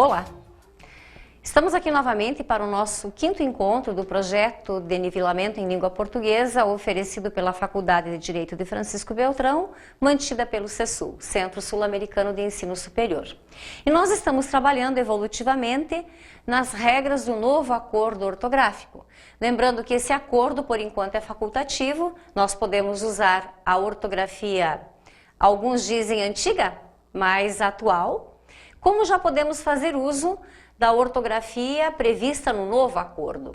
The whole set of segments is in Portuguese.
Olá! Estamos aqui novamente para o nosso quinto encontro do projeto de nivelamento em língua portuguesa oferecido pela Faculdade de Direito de Francisco Beltrão, mantida pelo CESUL, Centro Sul-Americano de Ensino Superior. E nós estamos trabalhando evolutivamente nas regras do novo acordo ortográfico. Lembrando que esse acordo, por enquanto, é facultativo, nós podemos usar a ortografia, alguns dizem antiga, mas atual, como já podemos fazer uso da ortografia prevista no novo acordo.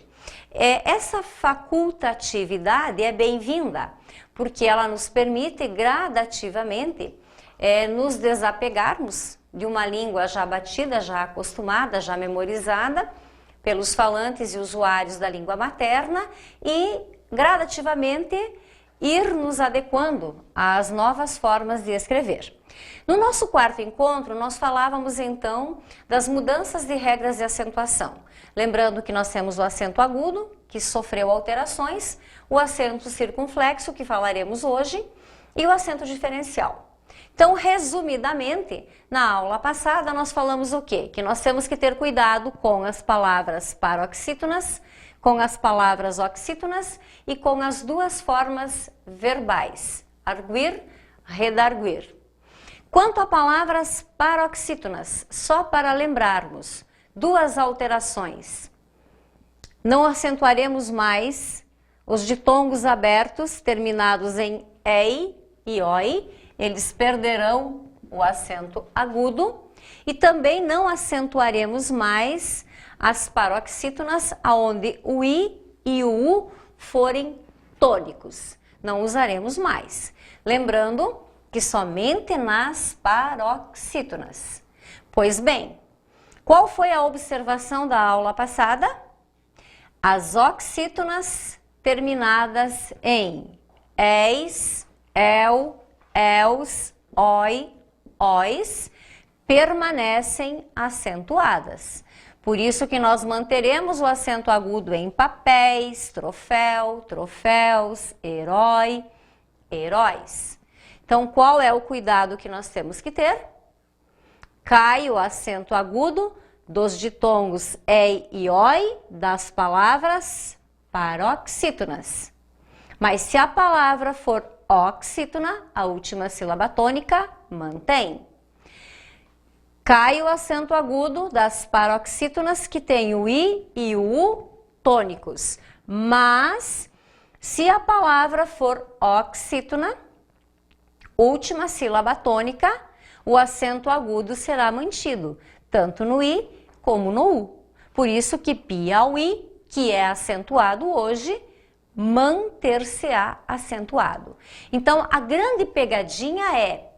Essa facultatividade é bem-vinda, porque ela nos permite gradativamente nos desapegarmos de uma língua já batida, já acostumada, já memorizada pelos falantes e usuários da língua materna e gradativamente ir nos adequando às novas formas de escrever. No nosso quarto encontro, nós falávamos então das mudanças de regras de acentuação. Lembrando que nós temos o acento agudo, que sofreu alterações, o acento circunflexo, que falaremos hoje, e o acento diferencial. Então, resumidamente, na aula passada nós falamos o quê? Que nós temos que ter cuidado com as palavras paroxítonas, com as palavras oxítonas e com as duas formas verbais, arguir, redarguir. Quanto a palavras paroxítonas, só para lembrarmos, duas alterações. Não acentuaremos mais os ditongos abertos terminados em ei e oi, eles perderão o acento agudo, e também não acentuaremos mais as paroxítonas aonde o i e o u forem tônicos. Não usaremos mais. Lembrando que somente nas paroxítonas. Pois bem, qual foi a observação da aula passada? As oxítonas terminadas em eis, el, els, oi, ois, permanecem acentuadas. Por isso que nós manteremos o acento agudo em papéis, troféu, troféus, herói, heróis. Então, qual é o cuidado que nós temos que ter? Cai o acento agudo dos ditongos ei e oi das palavras paroxítonas. Mas se a palavra for oxítona, a última sílaba tônica mantém. Cai o acento agudo das paroxítonas que tem o i e o u tônicos. Mas, se a palavra for oxítona, última sílaba tônica, o acento agudo será mantido, tanto no i como no u. Por isso que Piauí, que é acentuado hoje, manter-se-á acentuado. Então, a grande pegadinha é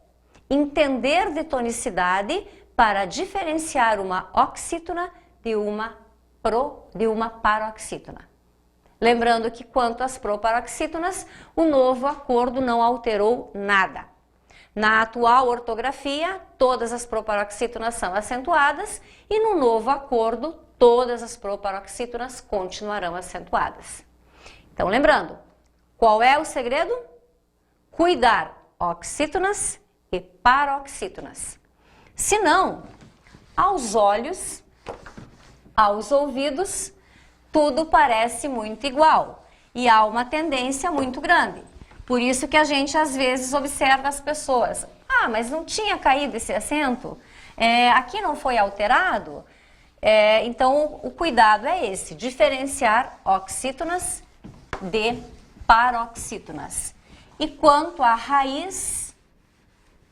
entender de tonicidade para diferenciar uma oxítona de uma paroxítona. Lembrando que quanto às proparoxítonas, o novo acordo não alterou nada. Na atual ortografia, todas as proparoxítonas são acentuadas e no novo acordo, todas as proparoxítonas continuarão acentuadas. Então, lembrando, qual é o segredo? Cuidar oxítonas e paroxítonas. Se não, aos olhos, aos ouvidos, tudo parece muito igual e há uma tendência muito grande. Por isso que a gente às vezes observa as pessoas. Ah, mas não tinha caído esse acento? Aqui não foi alterado? Então o cuidado é esse, diferenciar oxítonas de paroxítonas. E quanto à raiz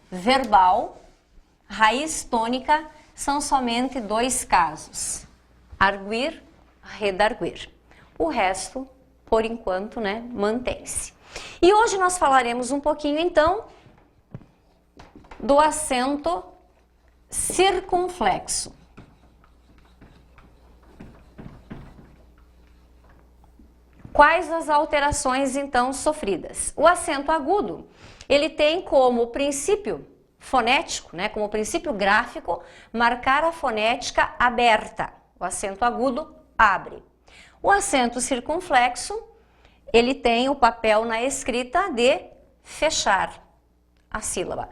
verbal, raiz tônica, são somente dois casos, arguir, redarguir. O resto, por enquanto, mantém-se. E hoje nós falaremos um pouquinho, então, do acento circunflexo. Quais as alterações, então, sofridas? O acento agudo, ele tem como princípio fonético, como princípio gráfico, marcar a fonética aberta. O acento agudo abre. O acento circunflexo, ele tem o papel na escrita de fechar a sílaba,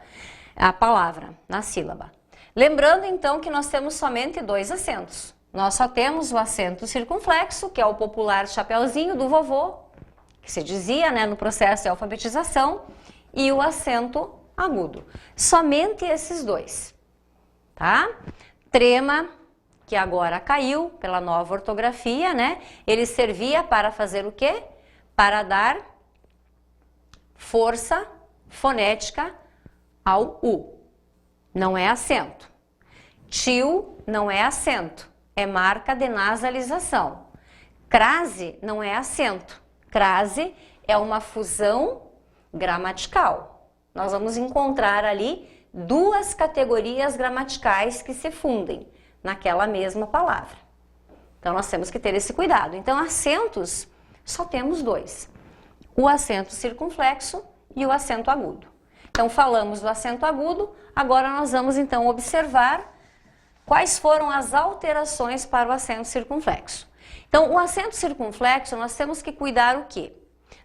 a palavra na sílaba. Lembrando então que nós temos somente dois acentos. Nós só temos o acento circunflexo, que é o popular chapeuzinho do vovô, que se dizia, né, no processo de alfabetização, e o acento agudo. Somente esses dois, tá? Trema, que agora caiu pela nova ortografia, né? Ele servia para fazer o quê? Para dar força fonética ao U. Não é acento. Tio não é acento, é marca de nasalização. Crase não é acento. Crase é uma fusão gramatical. Nós vamos encontrar ali duas categorias gramaticais que se fundem naquela mesma palavra. Então, nós temos que ter esse cuidado. Então, acentos, só temos dois. O acento circunflexo e o acento agudo. Então, falamos do acento agudo, agora nós vamos, então, observar quais foram as alterações para o acento circunflexo. Então, o acento circunflexo, nós temos que cuidar o quê?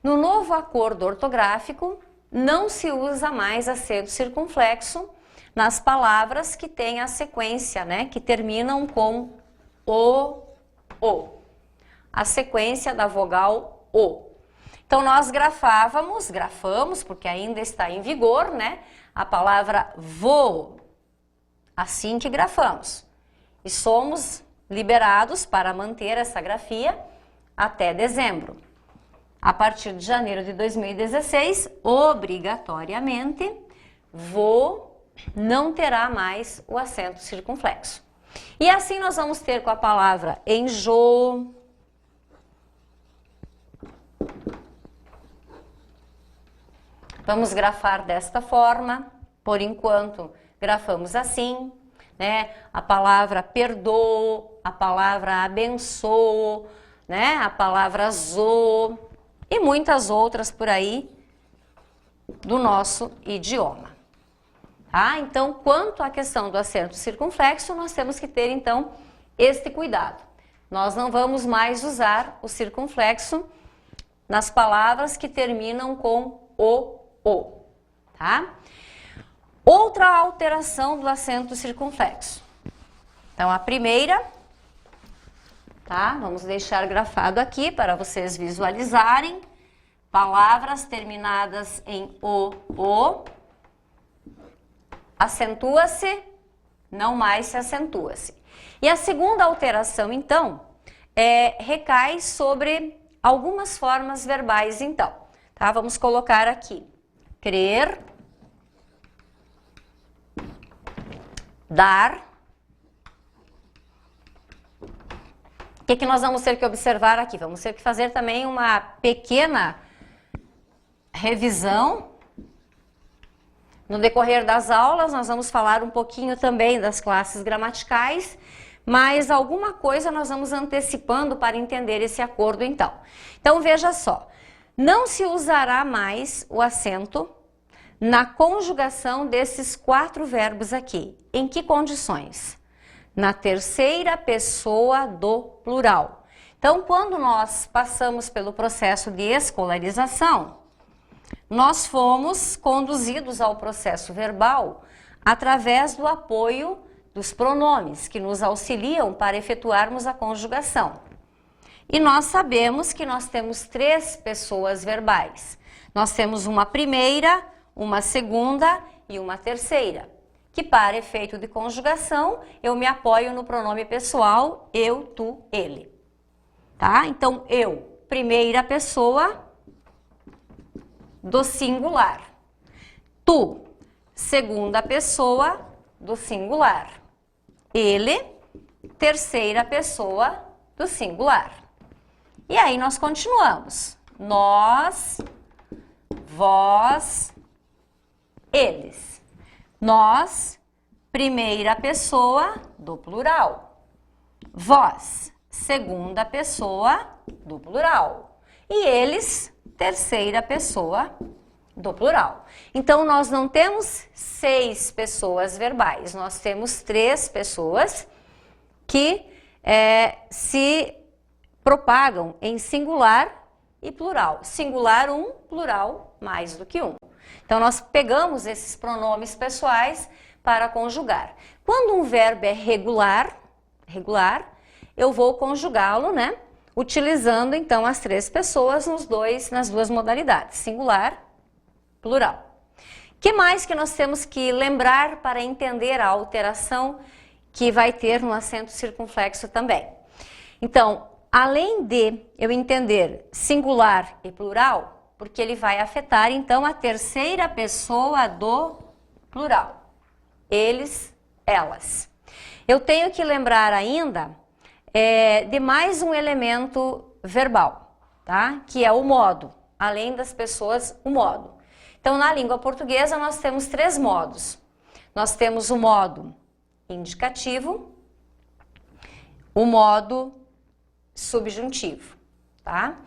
No novo acordo ortográfico, não se usa mais acento circunflexo nas palavras que têm a sequência, né, que terminam com o. A sequência da vogal O. Então, nós grafamos, porque ainda está em vigor, né, a palavra vou, assim que grafamos. E somos liberados para manter essa grafia até dezembro. A partir de janeiro de 2016, obrigatoriamente, vou não terá mais o acento circunflexo. E assim nós vamos ter com a palavra enjoo, vamos grafar desta forma, por enquanto grafamos assim, né? A palavra perdoo, a palavra abençoo, né? A palavra zoo e muitas outras por aí do nosso idioma. Tá? Então, quanto à questão do acento circunflexo, nós temos que ter, então, este cuidado. Nós não vamos mais usar o circunflexo nas palavras que terminam com o, tá? Outra alteração do acento circunflexo. Então, a primeira, tá? Vamos deixar grafado aqui para vocês visualizarem. Palavras terminadas em o, acentua-se, não mais se acentua-se. E a segunda alteração, então, recai sobre algumas formas verbais, então. Tá? Vamos colocar aqui, crer, dar. O que nós vamos ter que observar aqui? Vamos ter que fazer também uma pequena revisão. No decorrer das aulas, nós vamos falar um pouquinho também das classes gramaticais, mas alguma coisa nós vamos antecipando para entender esse acordo, então. Então, veja só, não se usará mais o acento na conjugação desses 4 verbos aqui. Em que condições? Na terceira pessoa do plural. Então, quando nós passamos pelo processo de escolarização, nós fomos conduzidos ao processo verbal através do apoio dos pronomes, que nos auxiliam para efetuarmos a conjugação. E nós sabemos que nós temos 3 pessoas verbais. Nós temos uma primeira, uma segunda e uma terceira, que para efeito de conjugação, eu me apoio no pronome pessoal, eu, tu, ele. Tá? Então, eu, primeira pessoa do singular. Tu, segunda pessoa do singular. Ele, terceira pessoa do singular. E aí nós continuamos. Nós, vós, eles. Nós, primeira pessoa do plural. Vós, segunda pessoa do plural. E eles, terceira pessoa do plural. Então, nós não temos 6 pessoas verbais, nós temos 3 pessoas que se propagam em singular e plural. Singular um, plural mais do que um. Então, nós pegamos esses pronomes pessoais para conjugar. Quando um verbo é regular, eu vou conjugá-lo, né? Utilizando então as três pessoas nas duas modalidades, singular, plural. O que mais que nós temos que lembrar para entender a alteração que vai ter no acento circunflexo também? Então, além de eu entender singular e plural, porque ele vai afetar então a terceira pessoa do plural. Eles, elas. Eu tenho que lembrar ainda de mais um elemento verbal, tá? Que é o modo. Além das pessoas, o modo. Então, na língua portuguesa, nós temos três modos. Nós temos o modo indicativo, o modo subjuntivo, tá?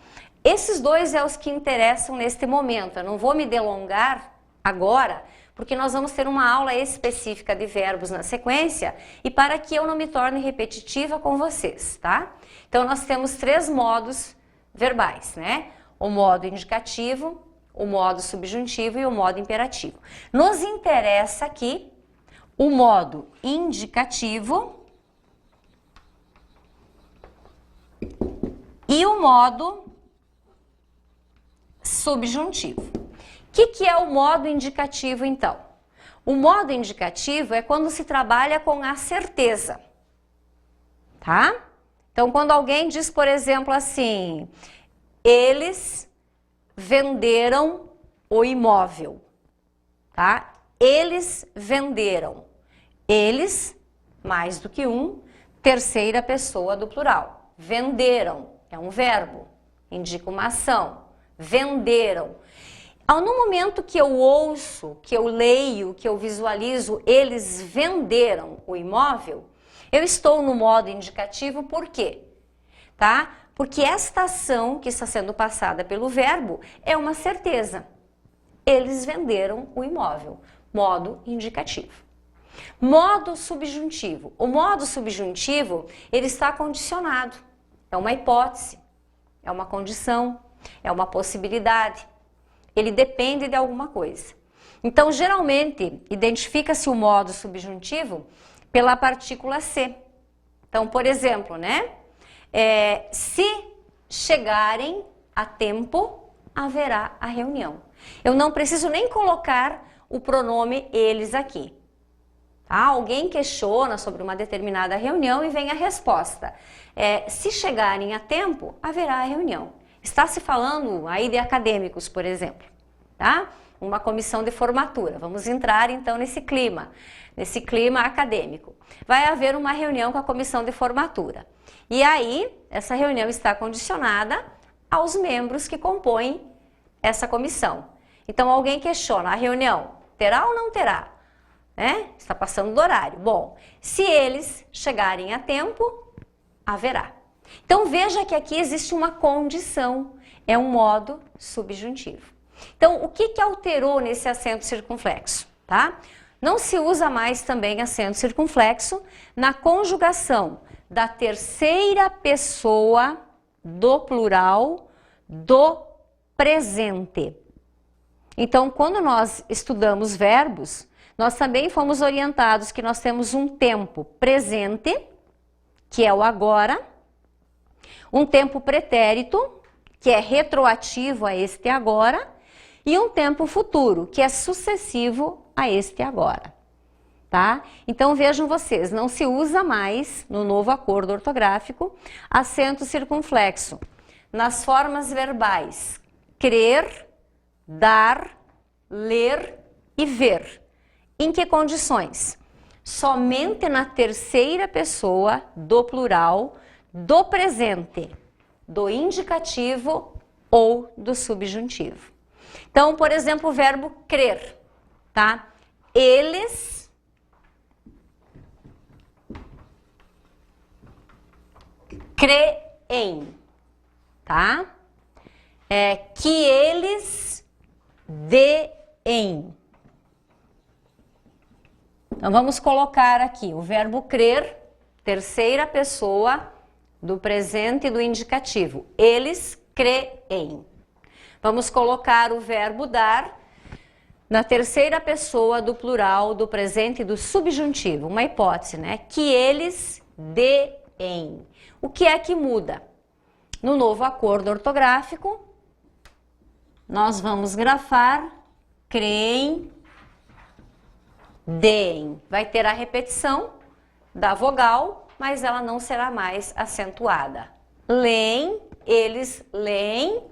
Esses dois é os que interessam neste momento. Eu não vou me delongar agora, porque nós vamos ter uma aula específica de verbos na sequência e para que eu não me torne repetitiva com vocês, tá? Então, nós temos três modos verbais, né? O modo indicativo, o modo subjuntivo e o modo imperativo. Nos interessa aqui o modo indicativo e o modo subjuntivo. O que é o modo indicativo, então? O modo indicativo é quando se trabalha com a certeza, tá? Então, quando alguém diz, por exemplo, assim, eles venderam o imóvel, tá? Eles venderam. Eles, mais do que um, terceira pessoa do plural. Venderam, é um verbo, indica uma ação. Venderam. No momento que eu ouço, que eu leio, que eu visualizo, eles venderam o imóvel, eu estou no modo indicativo, por quê? Tá? Porque esta ação que está sendo passada pelo verbo é uma certeza. Eles venderam o imóvel. Modo indicativo. Modo subjuntivo. O modo subjuntivo, ele está condicionado. É uma hipótese, é uma condição, é uma possibilidade. Ele depende de alguma coisa. Então, geralmente, identifica-se o modo subjuntivo pela partícula se. Então, por exemplo, né? Se chegarem a tempo, haverá a reunião. Eu não preciso nem colocar o pronome eles aqui. Tá? Alguém questiona sobre uma determinada reunião e vem a resposta. Se chegarem a tempo, haverá a reunião. Está se falando aí de acadêmicos, por exemplo, tá? Uma comissão de formatura. Vamos entrar então nesse clima acadêmico. Vai haver uma reunião com a comissão de formatura. E aí, essa reunião está condicionada aos membros que compõem essa comissão. Então, alguém questiona, a reunião terá ou não terá? Está passando do horário. Bom, se eles chegarem a tempo, haverá. Então, veja que aqui existe uma condição, é um modo subjuntivo. Então, o que alterou nesse acento circunflexo? Tá? Não se usa mais também acento circunflexo na conjugação da terceira pessoa do plural do presente. Então, quando nós estudamos verbos, nós também fomos orientados que nós temos um tempo presente, que é o agora, um tempo pretérito, que é retroativo a este agora, e um tempo futuro, que é sucessivo a este agora. Tá? Então vejam vocês, não se usa mais no novo acordo ortográfico acento circunflexo nas formas verbais crer, dar, ler e ver. Em que condições? Somente na terceira pessoa do plural do presente, do indicativo ou do subjuntivo. Então, por exemplo, o verbo crer, tá? Eles creem, tá? Que eles deem. Então, vamos colocar aqui o verbo crer, terceira pessoa do presente e do indicativo. Eles creem. Vamos colocar o verbo dar na terceira pessoa do plural do presente do subjuntivo, uma hipótese, né? Que eles deem. O que é que muda? No novo acordo ortográfico, nós vamos grafar creem, deem. Vai ter a repetição da vogal, mas ela não será mais acentuada. Leem, eles leem.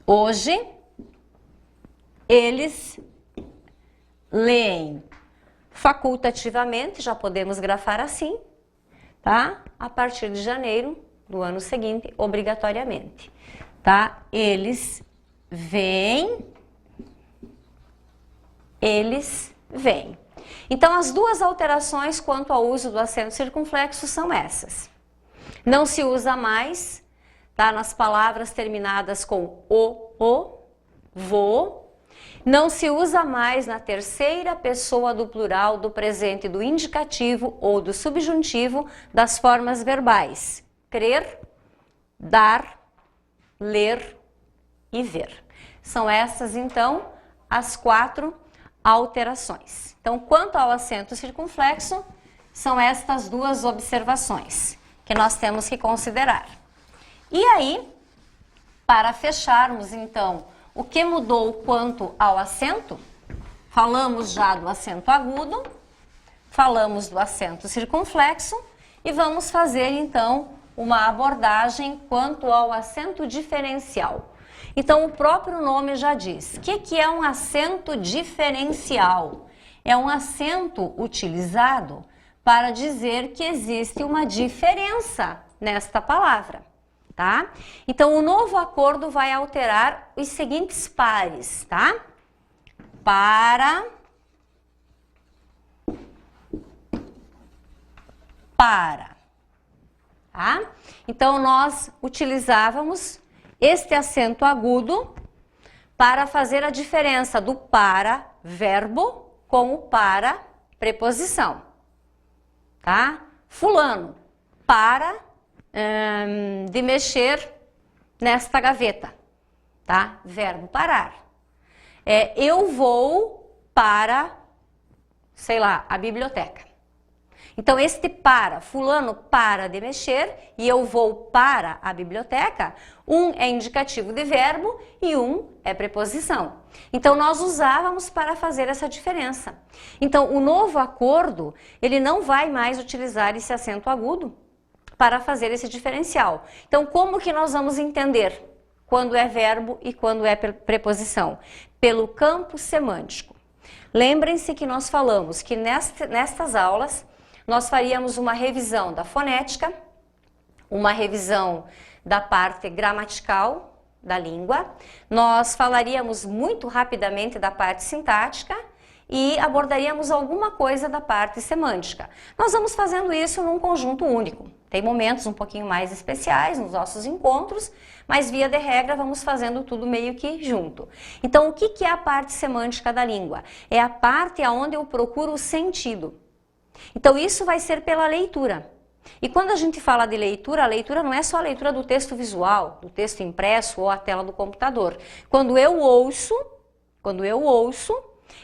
Hoje, eles leem. Facultativamente, já podemos grafar assim, tá? A partir de janeiro do ano seguinte, obrigatoriamente, tá? Eles veem, eles veem. Então, as duas alterações quanto ao uso do acento circunflexo são essas. Não se usa mais, tá? Nas palavras terminadas com o, vou. Não se usa mais na terceira pessoa do plural do presente do indicativo ou do subjuntivo das formas verbais crer, dar, ler e ver. São essas, então, as 4 alterações. Então, quanto ao acento circunflexo, são estas 2 observações que nós temos que considerar. E aí, para fecharmos, então, o que mudou quanto ao acento? Falamos já do acento agudo, falamos do acento circunflexo e vamos fazer, então, uma abordagem quanto ao acento diferencial. Então, o próprio nome já diz. O que é um acento diferencial? É um acento utilizado para dizer que existe uma diferença nesta palavra, tá? Então, o novo acordo vai alterar os seguintes pares, tá? Para, tá? Então, nós utilizávamos este acento agudo para fazer a diferença do para verbo com o para preposição, tá? Fulano, para de mexer nesta gaveta, tá? Verbo parar. Eu vou para, sei lá, a biblioteca. Então, este para, fulano para de mexer e eu vou para a biblioteca, um é indicativo de verbo e um é preposição. Então, nós usávamos para fazer essa diferença. Então, o novo acordo, ele não vai mais utilizar esse acento agudo para fazer esse diferencial. Então, como que nós vamos entender quando é verbo e quando é preposição? Pelo campo semântico. Lembrem-se que nós falamos que nestas aulas nós faríamos uma revisão da fonética, uma revisão da parte gramatical da língua, nós falaríamos muito rapidamente da parte sintática e abordaríamos alguma coisa da parte semântica. Nós vamos fazendo isso num conjunto único. Tem momentos um pouquinho mais especiais nos nossos encontros, mas via de regra vamos fazendo tudo meio que junto. Então, o que é a parte semântica da língua? É a parte onde eu procuro o sentido. Então, isso vai ser pela leitura. E quando a gente fala de leitura, a leitura não é só a leitura do texto visual, do texto impresso ou a tela do computador. Quando eu ouço,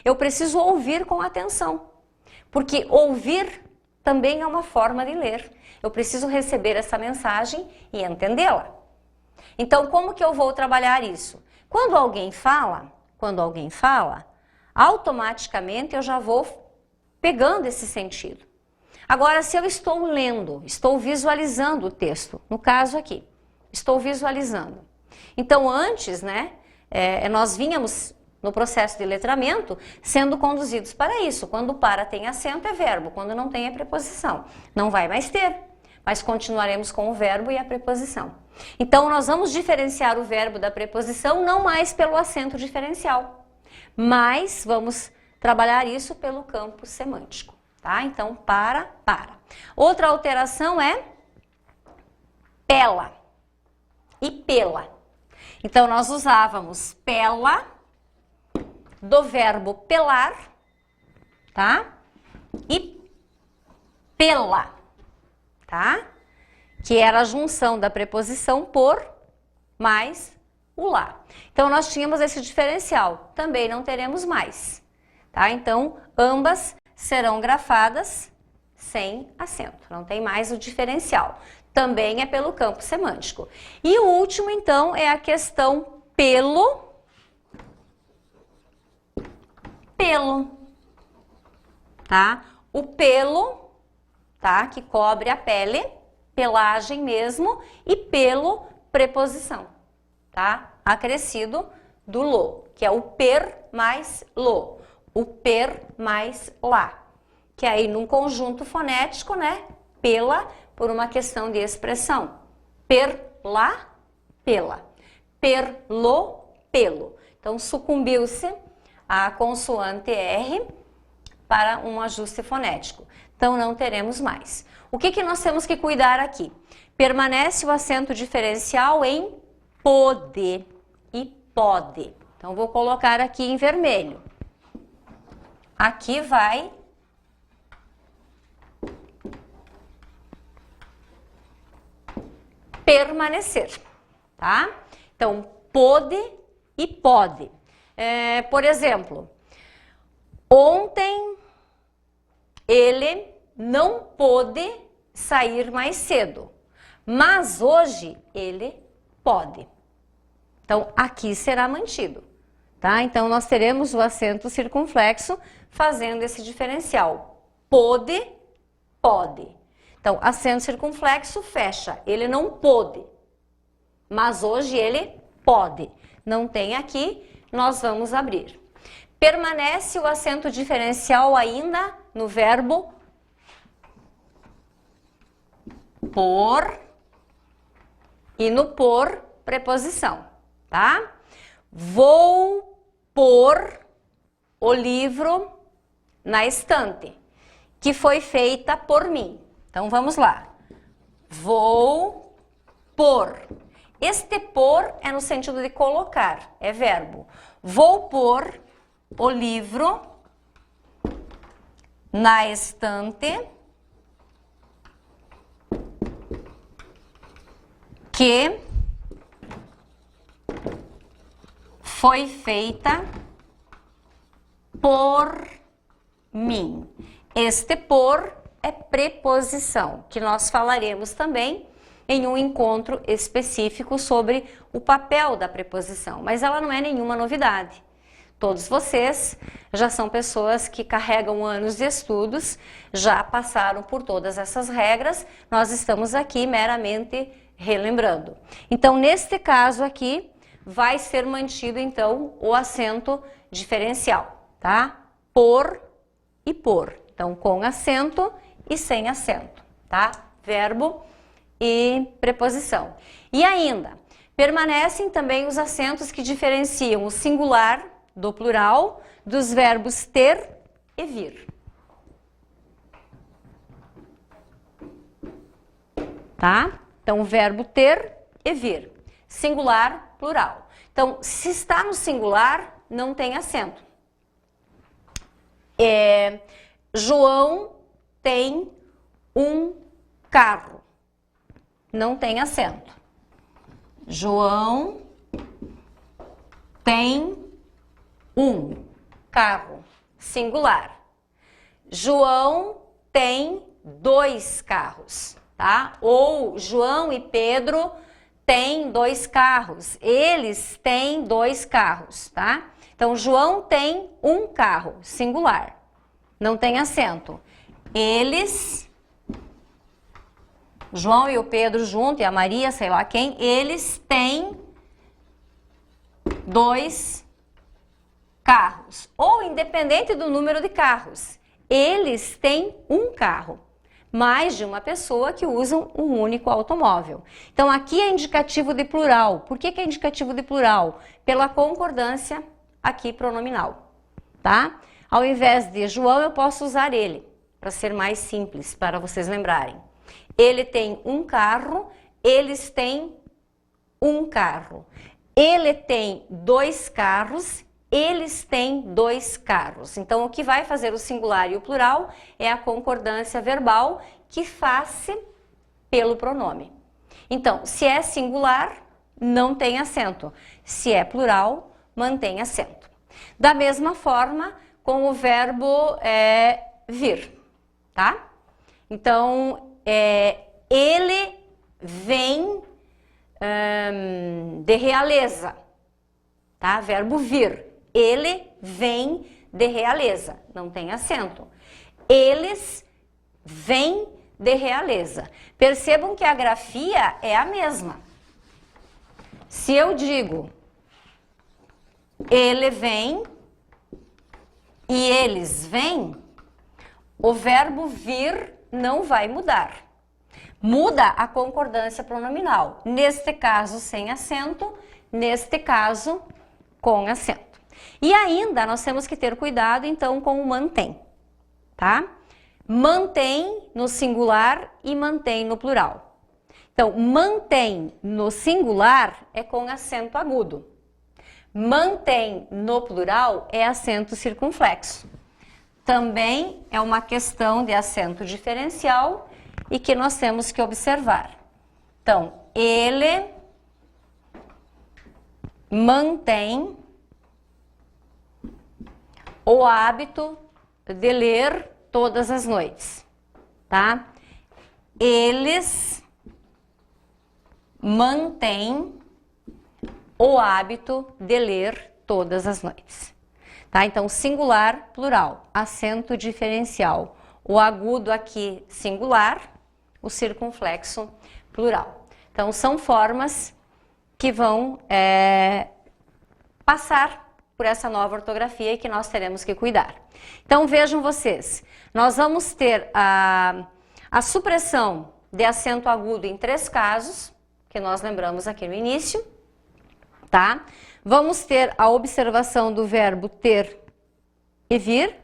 eu preciso ouvir com atenção. Porque ouvir também é uma forma de ler. Eu preciso receber essa mensagem e entendê-la. Então, como que eu vou trabalhar isso? Quando alguém fala, automaticamente eu já vou pegando esse sentido. Agora, se eu estou lendo, estou visualizando o texto, no caso aqui, estou visualizando. Então, antes, né, nós vínhamos no processo de letramento sendo conduzidos para isso. Quando para tem acento é verbo, quando não tem é preposição. Não vai mais ter, mas continuaremos com o verbo e a preposição. Então, nós vamos diferenciar o verbo da preposição não mais pelo acento diferencial, mas vamos trabalhar isso pelo campo semântico, tá? Então, para. Outra alteração é pela e pela. Então, nós usávamos pela do verbo pelar, tá? E pela, tá? Que era a junção da preposição por mais o lá. Então, nós tínhamos esse diferencial, também não teremos mais, tá? Então, ambas serão grafadas sem acento, não tem mais o diferencial. Também é pelo campo semântico. E o último, então, é a questão pelo, tá? O pelo, tá? Que cobre a pele, pelagem mesmo, e pelo, preposição, tá? Acrescido do lo, que é o per mais lo, o per mais lá, que aí num conjunto fonético, né? Pela, por uma questão de expressão. Per, lá, pela. Per, lo, pelo. Então, sucumbiu-se a consoante R para um ajuste fonético. Então, não teremos mais. O que que nós temos que cuidar aqui? Permanece o acento diferencial em pode e pode. Então, vou colocar aqui em vermelho. Aqui vai permanecer, tá? Então, pode e pode. Por exemplo, ontem ele não pôde sair mais cedo, mas hoje ele pode. Então, aqui será mantido, tá? Então, nós teremos o acento circunflexo fazendo esse diferencial. Pôde, pode. Então, acento circunflexo fecha. Ele não pôde, mas hoje ele pode. Não tem aqui, nós vamos abrir. Permanece o acento diferencial ainda no verbo por e no por preposição, tá? Vou pôr o livro na estante, que foi feita por mim. Então, vamos lá. Vou pôr. Este pôr é no sentido de colocar, é verbo. Vou pôr o livro na estante que foi feita por mim. Este por é preposição, que nós falaremos também em um encontro específico sobre o papel da preposição, mas ela não é nenhuma novidade. Todos vocês já são pessoas que carregam anos de estudos, já passaram por todas essas regras, nós estamos aqui meramente relembrando. Então, neste caso aqui, vai ser mantido, então, o acento diferencial, tá? Por e por. Então, com acento e sem acento, tá? Verbo e preposição. E ainda, permanecem também os acentos que diferenciam o singular do plural dos verbos ter e vir. Tá? Então, o verbo ter e vir. Singular, plural. Então, se está no singular, não tem acento. João tem um carro. Não tem acento. João tem um carro. Singular. João tem 2 carros, tá? Ou João e Pedro têm 2 carros. Eles têm 2 carros, tá? Então, João tem um carro. Singular. Não tem acento. Eles, João e o Pedro junto, e a Maria, sei lá quem, eles têm 2 carros. Ou independente do número de carros, eles têm um carro. Mais de uma pessoa que usam um único automóvel. Então, aqui é indicativo de plural. Por que é indicativo de plural? Pela concordância aqui pronominal, tá? Ao invés de João, eu posso usar ele, para ser mais simples, para vocês lembrarem. Ele tem um carro, eles têm um carro. Ele tem 2 carros, eles têm 2 carros. Então, o que vai fazer o singular e o plural é a concordância verbal que faz-se pelo pronome. Então, se é singular, não tem acento. Se é plural, mantém acento. Da mesma forma, com o verbo vir, tá? Então, ele vem de realeza, tá? Verbo vir. Ele vem de realeza, não tem acento. Eles vêm de realeza. Percebam que a grafia é a mesma. Se eu digo ele vem e eles vêm, o verbo vir não vai mudar. Muda a concordância pronominal. Neste caso, sem acento, neste caso, com acento. E ainda nós temos que ter cuidado, então, com o mantém, tá? Mantém no singular e mantém no plural. Então, mantém no singular é com acento agudo. Mantém no plural é acento circunflexo. Também é uma questão de acento diferencial e que nós temos que observar. Então, ele mantém o hábito de ler todas as noites, tá? Eles mantêm o hábito de ler todas as noites, tá? Então, singular, plural, acento diferencial. O agudo aqui, singular, o circunflexo, plural. Então, são formas que vão passar por essa nova ortografia e que nós teremos que cuidar. Então, vejam vocês, nós vamos ter a supressão de acento agudo em 3 casos, que nós lembramos aqui no início, tá? Vamos ter a observação do verbo ter e vir,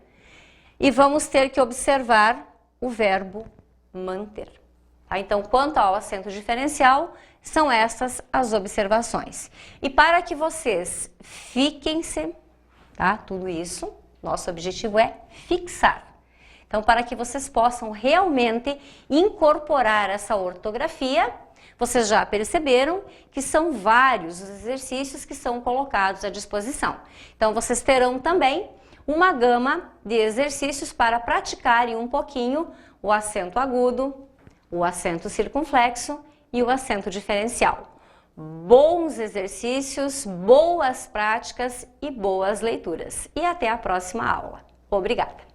e vamos ter que observar o verbo manter. Tá? Então, quanto ao acento diferencial, são essas as observações. E para que vocês fiquem-se, tá? Tudo isso, nosso objetivo é fixar. Então, para que vocês possam realmente incorporar essa ortografia, vocês já perceberam que são vários os exercícios que são colocados à disposição. Então, vocês terão também uma gama de exercícios para praticarem um pouquinho o acento agudo, o acento circunflexo e o acento diferencial. Bons exercícios, boas práticas e boas leituras. E até a próxima aula. Obrigada!